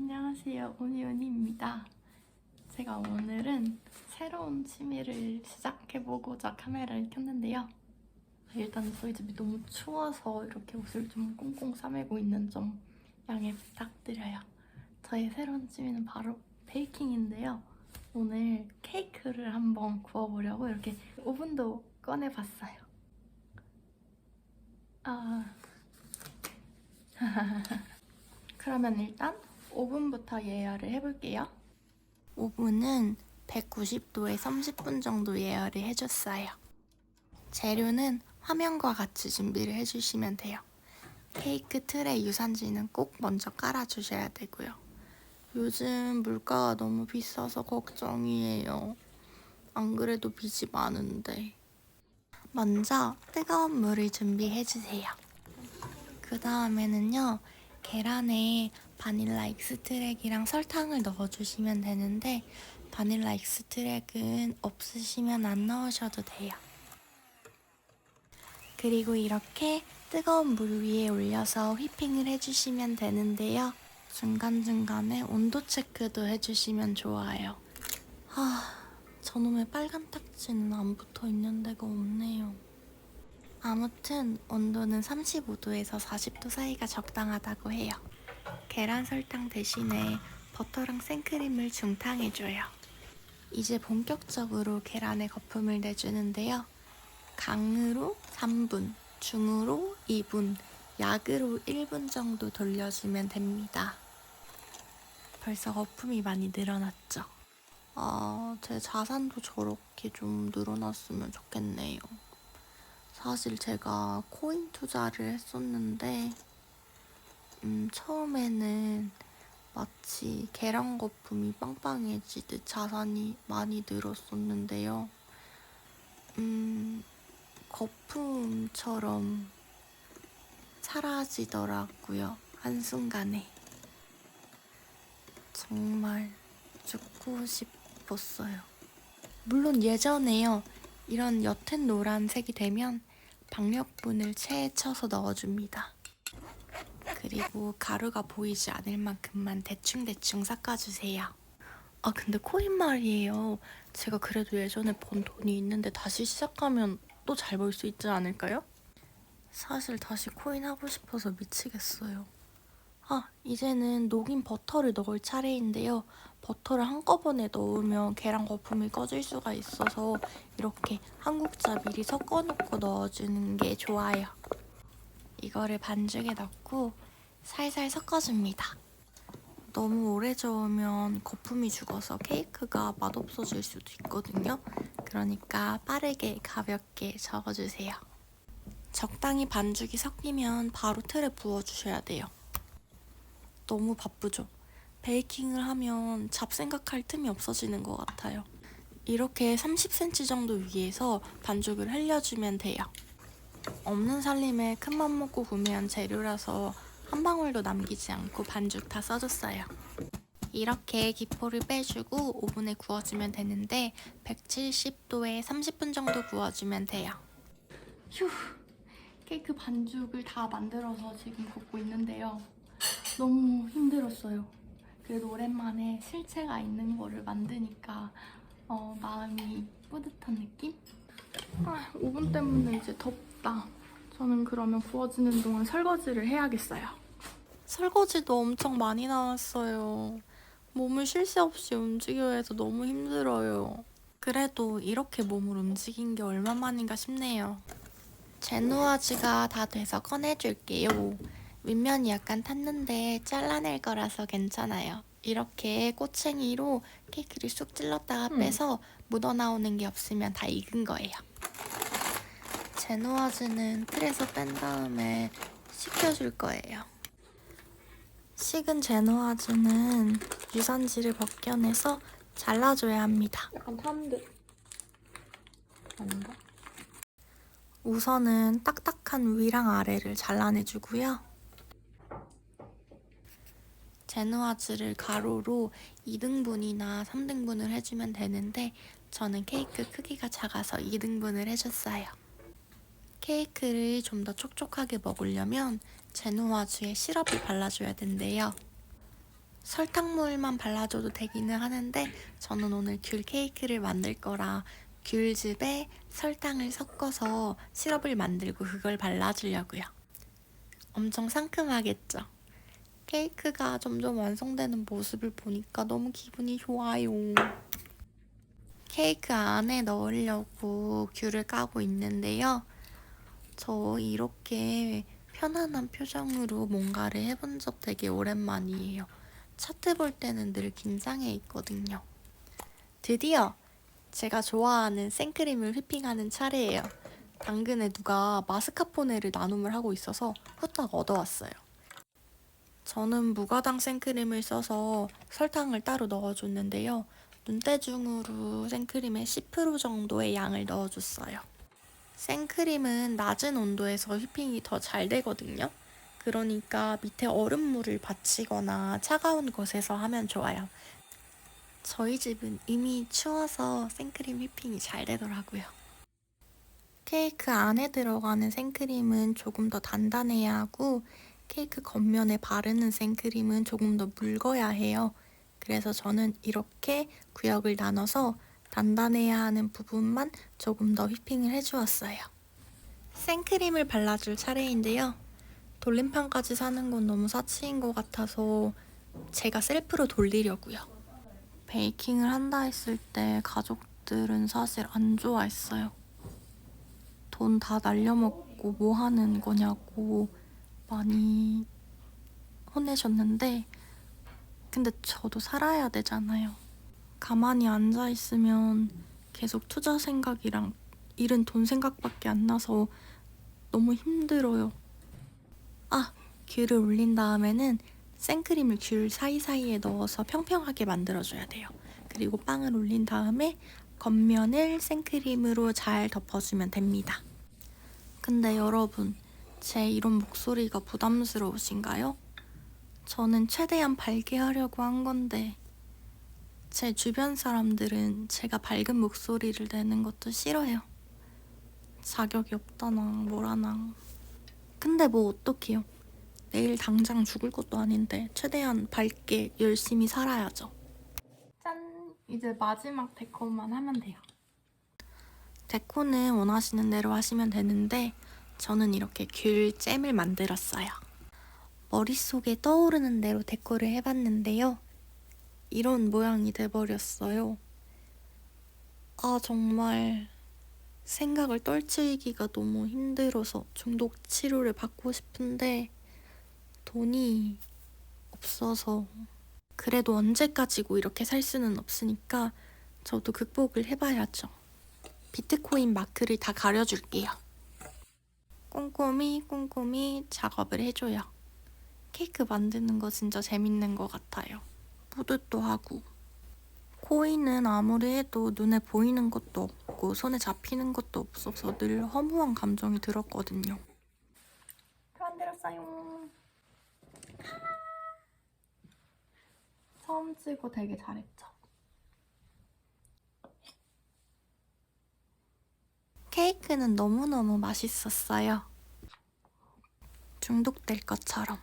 안녕하세요, 오니오니입니다. 제가 오늘은 새로운 취미를 시작해보고자 카메라를 켰는데요. 일단 저희 집이 너무 추워서 이렇게 옷을 좀 꽁꽁 싸매고 있는 점 양해 부탁드려요. 저의 새로운 취미는 바로 베이킹인데요. 오늘 케이크를 한번 구워보려고 이렇게 오븐도 꺼내봤어요. 그러면 일단 오븐부터 예열을 해볼게요. 오븐은 190도에 30분 정도 예열을 해줬어요. 재료는 화면과 같이 준비를 해주시면 돼요. 케이크 틀에 유산지는 꼭 먼저 깔아주셔야 되고요. 요즘 물가가 너무 비싸서 걱정이에요. 안 그래도 빚이 많은데. 먼저 뜨거운 물을 준비해주세요. 그 다음에는요, 계란에 바닐라 익스트랙이랑 설탕을 넣어주시면 되는데 바닐라 익스트랙은 없으시면 안 넣으셔도 돼요. 그리고 이렇게 뜨거운 물 위에 올려서 휘핑을 해주시면 되는데요. 중간중간에 온도 체크도 해주시면 좋아요. 저놈의 빨간 딱지는 안 붙어 있는 데가 없네요. 아무튼 온도는 35도에서 40도 사이가 적당하다고 해요. 계란 설탕 대신에 버터랑 생크림을 중탕해줘요. 이제 본격적으로 계란에 거품을 내주는데요. 강으로 3분, 중으로 2분, 약으로 1분 정도 돌려주면 됩니다. 벌써 거품이 많이 늘어났죠? 제 자산도 저렇게 좀 늘어났으면 좋겠네요. 사실 제가 코인 투자를 했었는데 처음에는 마치 계란 거품이 빵빵해지듯 자산이 많이 늘었었는데요. 거품처럼 사라지더라고요. 한순간에. 정말 죽고 싶었어요. 물론 예전에요. 이런 옅은 노란색이 되면 박력분을 체에 쳐서 넣어줍니다. 그리고 가루가 보이지 않을 만큼만 대충대충 섞어주세요. 근데 코인 말이에요. 제가 그래도 예전에 번 돈이 있는데 다시 시작하면 또 잘 벌 수 있지 않을까요? 사실 다시 코인 하고 싶어서 미치겠어요. 이제는 녹인 버터를 넣을 차례인데요. 버터를 한꺼번에 넣으면 계란 거품이 꺼질 수가 있어서 이렇게 한 국자 미리 섞어놓고 넣어주는 게 좋아요. 이거를 반죽에 넣고 살살 섞어줍니다. 너무 오래 저으면 거품이 죽어서 케이크가 맛없어질 수도 있거든요. 그러니까 빠르게 가볍게 저어주세요. 적당히 반죽이 섞이면 바로 틀에 부어주셔야 돼요. 너무 바쁘죠? 베이킹을 하면 잡생각할 틈이 없어지는 것 같아요. 이렇게 30cm 정도 위에서 반죽을 흘려주면 돼요. 없는 살림에 큰맘 먹고 구매한 재료라서 한 방울도 남기지 않고 반죽 다 써줬어요. 이렇게 기포를 빼주고 오븐에 구워주면 되는데 170도에 30분 정도 구워주면 돼요. 휴, 케이크 반죽을 다 만들어서 지금 굽고 있는데요. 너무 힘들었어요. 그래도 오랜만에 실체가 있는 거를 만드니까 마음이 뿌듯한 느낌? 오븐 때문에 이제 덥다. 저는 그러면 구워지는 동안 설거지를 해야겠어요. 설거지도 엄청 많이 나왔어요. 몸을 쉴 새 없이 움직여야 해서 너무 힘들어요. 그래도 이렇게 몸을 움직인 게 얼마만인가 싶네요. 제누아즈가 다 돼서 꺼내줄게요. 윗면이 약간 탔는데 잘라낼 거라서 괜찮아요. 이렇게 꼬챙이로 케이크를 쑥 찔렀다가 빼서 묻어나오는 게 없으면 다 익은 거예요. 제누아즈는 틀에서 뺀 다음에 식혀줄 거예요. 식은 제누아즈는 유산지를 벗겨내서 잘라줘야 합니다. 약간 탄 듯. 아닌가? 우선은 딱딱한 위랑 아래를 잘라내주고요. 제누아즈를 가로로 2등분이나 3등분을 해주면 되는데 저는 케이크 크기가 작아서 2등분을 해줬어요. 케이크를 좀 더 촉촉하게 먹으려면 제누아즈에 시럽을 발라줘야 된대요. 설탕물만 발라줘도 되기는 하는데 저는 오늘 귤 케이크를 만들 거라 귤즙에 설탕을 섞어서 시럽을 만들고 그걸 발라주려고요. 엄청 상큼하겠죠? 케이크가 점점 완성되는 모습을 보니까 너무 기분이 좋아요. 케이크 안에 넣으려고 귤을 까고 있는데요. 저 이렇게 편안한 표정으로 뭔가를 해본 적 되게 오랜만이에요. 차트 볼 때는 늘 긴장해 있거든요. 드디어 제가 좋아하는 생크림을 휘핑하는 차례예요. 당근에 누가 마스카포네를 나눔을 하고 있어서 후딱 얻어왔어요. 저는 무가당 생크림을 써서 설탕을 따로 넣어줬는데요. 눈대중으로 생크림의 10% 정도의 양을 넣어줬어요. 생크림은 낮은 온도에서 휘핑이 더 잘 되거든요. 그러니까 밑에 얼음물을 받치거나 차가운 곳에서 하면 좋아요. 저희 집은 이미 추워서 생크림 휘핑이 잘 되더라고요. 케이크 안에 들어가는 생크림은 조금 더 단단해야 하고 케이크 겉면에 바르는 생크림은 조금 더 묽어야 해요. 그래서 저는 이렇게 구역을 나눠서 단단해야 하는 부분만 조금 더 휘핑을 해주었어요. 생크림을 발라줄 차례인데요. 돌림판까지 사는 건 너무 사치인 것 같아서 제가 셀프로 돌리려고요. 베이킹을 한다 했을 때 가족들은 사실 안 좋아했어요. 돈 다 날려먹고 뭐 하는 거냐고 많이 혼내셨는데 근데 저도 살아야 되잖아요. 가만히 앉아있으면 계속 투자 생각이랑 잃은 돈 생각밖에 안 나서 너무 힘들어요. 귤을 올린 다음에는 생크림을 귤 사이사이에 넣어서 평평하게 만들어줘야 돼요. 그리고 빵을 올린 다음에 겉면을 생크림으로 잘 덮어주면 됩니다. 근데 여러분, 제 이런 목소리가 부담스러우신가요? 저는 최대한 밝게 하려고 한 건데 제 주변 사람들은 제가 밝은 목소리를 내는 것도 싫어요. 자격이 없다나 뭐라나. 근데 뭐 어떡해요. 내일 당장 죽을 것도 아닌데 최대한 밝게 열심히 살아야죠. 짠! 이제 마지막 데코만 하면 돼요. 데코는 원하시는 대로 하시면 되는데 저는 이렇게 귤 잼을 만들었어요. 머릿속에 떠오르는 대로 데코를 해봤는데요. 이런 모양이 돼버렸어요. 정말 생각을 떨치기가 너무 힘들어서 중독 치료를 받고 싶은데 돈이 없어서 그래도 언제까지고 이렇게 살 수는 없으니까 저도 극복을 해봐야죠. 비트코인 마크를 다 가려줄게요. 꼼꼼히 작업을 해줘요. 케이크 만드는 거 진짜 재밌는 것 같아요. 뿌듯도 하고. 코인은 아무리 해도 눈에 보이는 것도 없고 손에 잡히는 것도 없어서 늘 허무한 감정이 들었거든요. 만들었어요. 처음 찍고 되게 잘했죠. 케이크는 너무너무 맛있었어요. 중독될 것처럼.